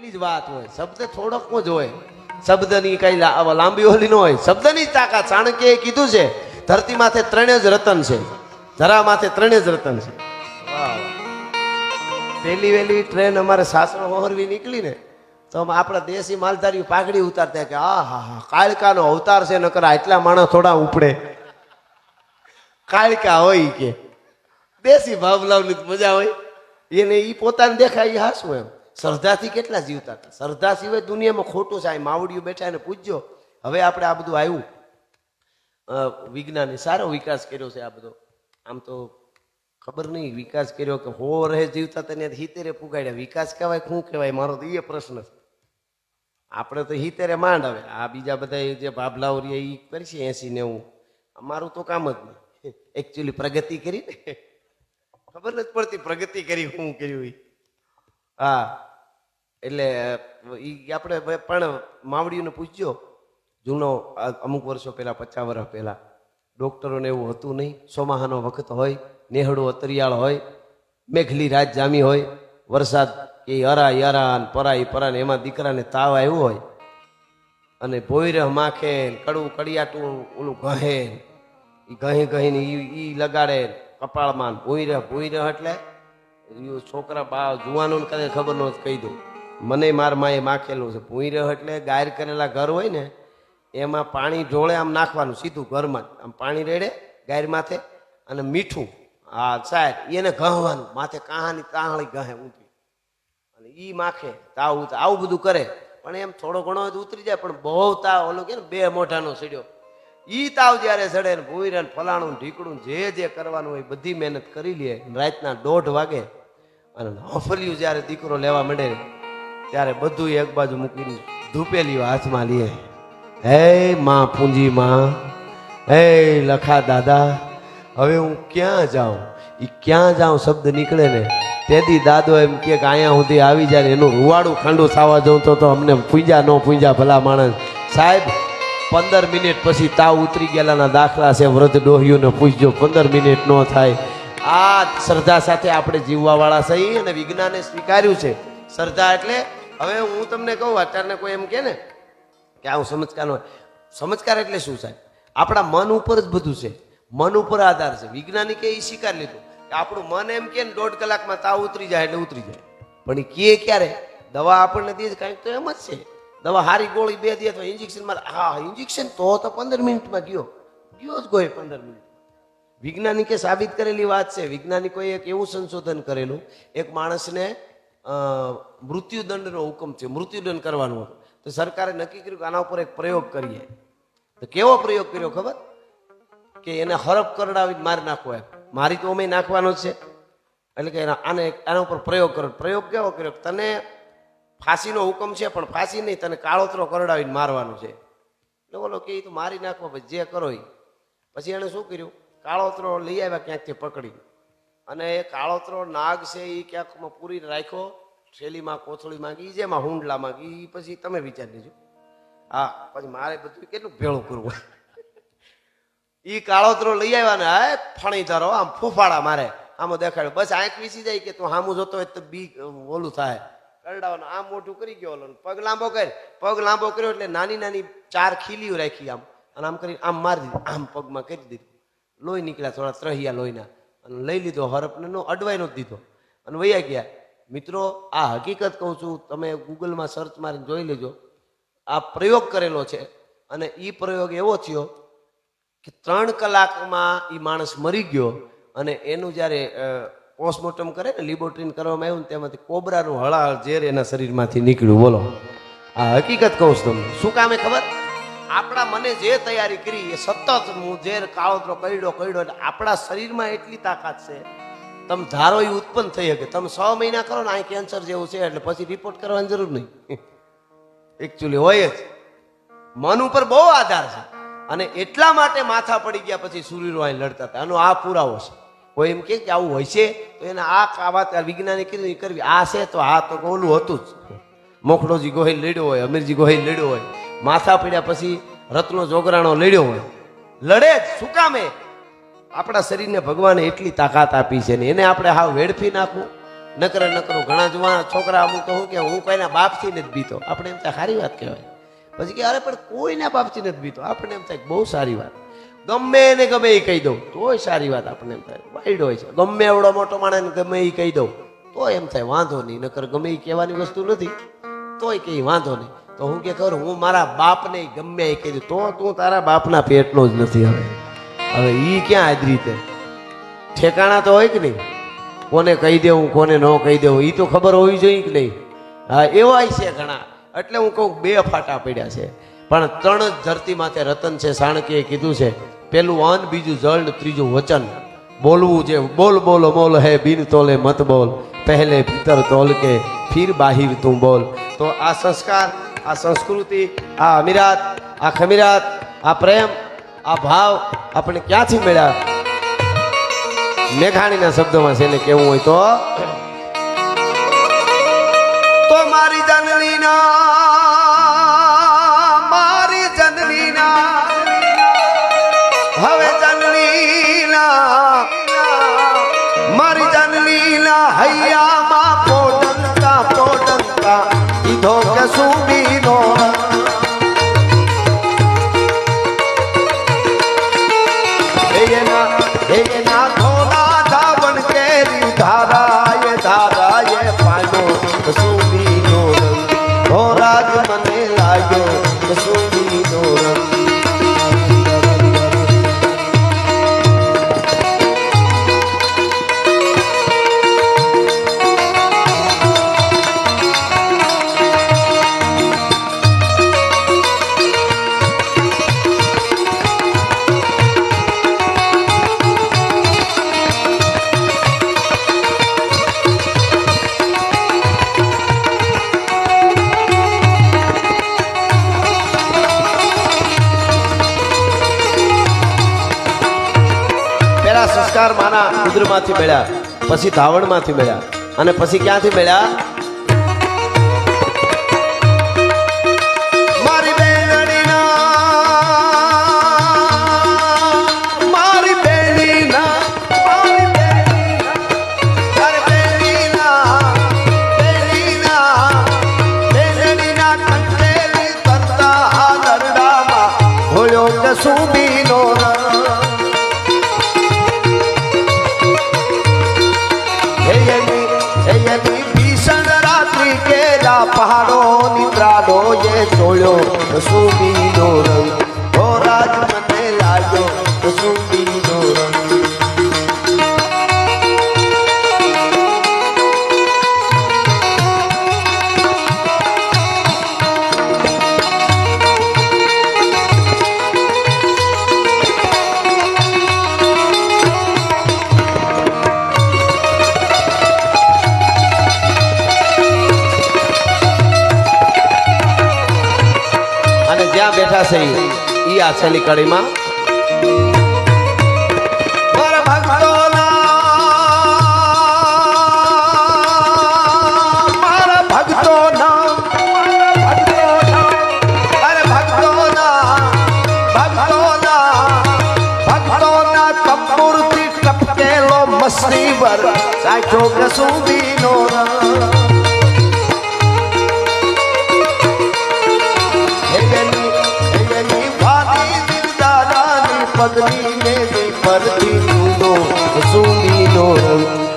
એટલી જ વાત હોય, શબ્દ થોડોક જ હોય, શબ્દની કઈ લાંબી ઓલી ન હોય, શબ્દની જ તાકાત. ચાણક્યએ કીધું છે ધરતી માથે ત્રણે જ રતન છે, ધરા માથે ત્રણે જ રતન છે. વાહ, પેલી વેલી ટ્રેન અમારે સાસણ હોરવી નીકળી ને તો આપણા દેશી માલધારીઓ પાઘડી ઉતારતા કે આ હા હા કાળકાનો અવતાર છે, નકર આટલા માણસ થોડા ઉપડે. કાળકા હોય કે દેશી ભાવલાવની મજા હોય એને, ઈ પોતાને દેખાય ઈ હાસું એમ. શ્રદ્ધાથી કેટલા જીવતા હતા, શ્રદ્ધા સિવાય દુનિયામાં ખોટું છે. માવડીઓ બેઠા એને પૂછજો. હવે આપણે આ બધું આવ્યું, વિજ્ઞાને સારો વિકાસ કર્યો છે આ બધો. આમ તો ખબર નહીં વિકાસ કર્યો કે હો રહે જીવતા તને હિતેરે પુગાડ્યા, વિકાસ કહેવાય શું કહેવાય, મારો તો એ પ્રશ્ન છે. આપણે તો હિતેરે માંડ. હવે આ બીજા બધા જે ભાભલાઓ રે એ કરશે 80-90, અમારું તો કામ જ નહીં. એકચ્યુઅલી પ્રગતિ કરી ને ખબર નથી પડતી પ્રગતિ કરી શું કર્યું. હા, એટલે એ આપણે પણ માવડીઓને પૂછજો. જૂનો અમુક વર્ષો પહેલા, 50 વર્ષ પહેલા ડોક્ટરોને એવું હતું નહીં. ચોમાહાનો વખત હોય, નેહડું અતરિયાળ હોય, મેઘલી રાત જામી હોય, વરસાદ એ અરા પરાઈ પરા ને એમાં દીકરાને તાવ આવ્યો હોય અને ભોયરહ માખે કડવું કડિયાટું ઓલું ઘહે, એ ગહીને ઈ લગાડે કપાળમાં. ભોયરહ એટલે છોકરા બા જુવાનો કદાચ ખબર ન કહી દઉં, મને માર માએ માખેલું છે. ભોયરહ એટલે ગાયર કરેલા ઘર હોય ને એમાં પાણી ઢોળે આમ નાખવાનું સીધું ઘરમાં, આમ પાણી રેડે ગાયર માથે અને મીઠું આ સાહેબ એને ઘહવાનું માથે, કાહાની તાહળી ગહે ઊંધી અને ઈ માખે તાવ. આવું બધું કરે પણ એમ થોડો ઘણો ઉતરી જાય. પણ બહુ તાવ ઓલો કે ને 2 મોઢાનો સડ્યો, ઈ તાવ જયારે સડે ને ભૂઈરા ને ફલાણું ઢીકડું જે કરવાનું હોય બધી મહેનત કરી લે. રાતના 1:30 વાગે અને હફલિયું જયારે દીકરો લેવા માંડે ત્યારે બધું એક બાજુ મૂકીને ધૂપેલીઓ હાથમાં લે. હે માં પૂંજી માં, હે લખા દાદા, હવે હું ક્યાં જાઉં? એ ક્યાં જાઉં શબ્દ નીકળે ને તેથી દાદો એમ કે અહીંયા સુધી આવી જાય ને એનું રૂવાડું ખાંડું થવા જવું તો અમને પૂંજા ન પૂંજા ભલા માણસ. સાહેબ 15 મિનિટ પછી તાવ ઉતરી ગયેલાના દાખલા છે. વૃદ્ધ ડોહીઓને પૂછજો, 15 મિનિટ ન થાય. આ શ્રદ્ધા સાથે આપણે જીવવાવાળા સહી અને વિજ્ઞાને સ્વીકાર્યું છે શ્રદ્ધા એટલે. હવે હું તમને કહું, અત્યારને કોઈ એમ કે ને કે આવું સમજકાર હોય, સમજકાર એટલે શું સાહેબ? આપણા મન ઉપર જ બધું છે, મન ઉપર આધાર છે. વૈજ્ઞાનિકે એ સ્વીકાર લીધું કે આપણું મન એમ કે 1.5 કલાકમાં તાવ ઉતરી જાય એટલે ઉતરી જાય. પણ એ કે ક્યારે? દવા આપણને દે કાંઈક તો એમ જ છે. દવા હારી ગોળી 2 દે તો ઇન્જેક્શન મારે, હા ઇન્જેક્શન તો 15 મિનિટમાં ગયો જ ગયો 15 મિનિટ. વૈજ્ઞાનિકે સાબિત કરેલી વાત છે. વૈજ્ઞાનિકોએ એક એવું સંશોધન કરેલું, એક માણસને મૃત્યુદંડનો હુકમ છે, મૃત્યુદંડ કરવાનો હતો. તો સરકારે નક્કી કર્યું કે આના ઉપર એક પ્રયોગ કરીએ. તો કેવો પ્રયોગ કર્યો ખબર? કે એને હરફ કરડાવી મારી નાખવો. એમ મારી તો અમે નાખવાનો જ છે, એટલે કે આના ઉપર પ્રયોગ કરો. પ્રયોગ કેવો કર્યો? તને ફાંસીનો હુકમ છે પણ ફાંસી નહીં, તને કાળોતરો કરડાવીને મારવાનું છે. એટલે બોલો કે એ તો મારી નાખવો, ભાઈ જે કરો એ. પછી એને શું કર્યું? કાળોતરો લઈ આવ્યા ક્યાંકથી પકડી, અને એ કાળોતરો નાગ છે એ ક્યાંકમાં પૂરી રાખ્યો, થેલીમાં કોથળીમાં ગઈ, જેમાં હુંડલામાં ગઈ. પછી તમે વિચારી લેજો. હા, પછી મારે બધું કેટલું ભેળું કરવું. એ કાળોતરો લઈ આવ્યા ને હા ફણી ધરો આમ ફૂફાડા મારે, આમાં દેખાડ્યું. બસ આંખ વીસી જાય કે તું સામું જોતો હોય તો બી ઓલું થાય, કરડાવાનું. આમ મોઢું કરી ગયો ઓલો, પગ લાંબો કરી, પગ લાંબો કર્યો એટલે નાની નાની 4 ખીલીઓ રાખી આમ, અને આમ કરી આમ મારી દીધી, આમ પગમાં કરી દીધું. લોહી નીકળ્યા થોડા ત્રહિયા લોહીના, અને લઈ લીધો હરફને, નો અડવાઈ નો દીધો અને વૈયા ગયા. મિત્રો આ હકીકત કહું છું, તમે ગૂગલમાં સર્ચ મારીને જોઈ લેજો. આ પ્રયોગ કરેલો છે અને એ પ્રયોગ એવો થયો કે 3 કલાકમાં એ માણસ મરી ગયો. અને એનું જ્યારે પોસ્ટમોર્ટમ કરે ને, લિબોટ્રીન કરવામાં આવ્યું ને, તેમાંથી કોબરાનું હળાહળ ઝેર એના શરીરમાંથી નીકળ્યું. બોલો, આ હકીકત કહું છું તમને. શું કામે ખબર? આપણા મને જે તૈયારી કરી એ સતત હું ઝેર કાળોતરો કર્યો એટલે આપણા શરીરમાં એટલી તાકાત છે, તમે ધારો એ ઉત્પન્ન થઈ શકે. તમે 6 મહિના કરો ને આ કેન્સર જેવું છે એટલે પછી રિપોર્ટ કરવાની જરૂર નહીં. એકચ્યુઅલી હોય જ, મન ઉપર બહુ આધાર છે. અને એટલા માટે માથા પડી ગયા પછી સૂર્યરો અહીં લડતા હતા. આનો આ પુરાવો છે. કોઈ એમ કે આવું હોય છે તો એને આ વાત વિજ્ઞાને કીધું એ કરવી. આ છે તો આ તો ઓલું હતું જ. મોખડોજી ગોહિલ લડ્યો હોય, અમીરજી ગોહિલ લડ્યો હોય, માથા પડ્યા પછી રત્નો જોગરાણો લડ્યો હોય, લડે જ. શું કામે? આપણા શરીરને ભગવાને એટલી તાકાત આપી છે ને એને આપણે હાવ વેડફી નાખવું નકરું ઘણા જુવાન છોકરા અમુક તો શું કે હું કોઈના બાપથી નથી બીતો, આપણે એમ થાય સારી વાત કહેવાય. પછી કે અરે પણ કોઈના બાપથી નથી બીતો, આપણે એમ થાય બહુ સારી વાત. ગમે એને ગમે એ કહી દઉં તોય સારી વાત, આપણને એમ થાય વાઈડ હોય છે. ગમે એવડો મોટો માણસ ગમે એ કહી દઉં તો એમ થાય વાંધો નહીં, નકર ગમે એ કહેવાની વસ્તુ નથી તોય કઈ વાંધો નહીં. તો હું કે કરું હું મારા બાપને ગમે એ કહી દઉં તો તું તારા બાપના પેટનો જ નથી. હવે ઈ ક્યાં આજ રીતે ઠેકાણા તો હોય કે નહીં, કોને કહી દેવું કોને ન કહી દેવું એ તો ખબર હોવી જોઈએ કે નહીં. હા એવાય છે ઘણા, એટલે હું કહું બે ફાટા પડ્યા છે પણ ત્રણ જ ધરતી માથે રતન છે. સાણકીએ કીધું છે પેલું અન્ન, બીજું જળ ને ત્રીજું વચન. બોલવું જે બોલ બોલો મોલ હે બિન તોલે મત બોલ, પહેલે ભીતર તોલ કે ફિર બાહિર તું બોલ. તો આ સંસ્કાર, આ સંસ્કૃતિ, આ અમીરાત, આ ખમીરાત, આ પ્રેમ, આ ભાવ આપણે ક્યાંથી મળ્યા? મેઘાણીના શબ્દોમાં છે ને કેવું હોય તો મારી જનનીના હવે જનનીના મારી જનનીના હૈયામાં પોડંતા કીધો કે સુબીનો એના ધોલા ધાવણ કેરી ધારાએ પાયો સુબીનો રંગ, ધોરાજ મને લાગ્યો સુબીનો રંગ. સંસ્કાર માના ઉદરમાંથી મળ્યા, પછી ધાવણમાંથી મળ્યા અને પછી ક્યાંથી મળ્યા? મારી સુબીનો ભીષણ રાત્રિ કેરા પહાડો નિદ્રાડો એ જોયો સુબીનો રંગ, ધોરાજ મને લાગ્યો સુબીનો રંગ. જ્યાં બેઠા છે ઈ આ છેલ્લી કડીમાં સુબીનો પગની ને પરથી સુબીનો રંગ.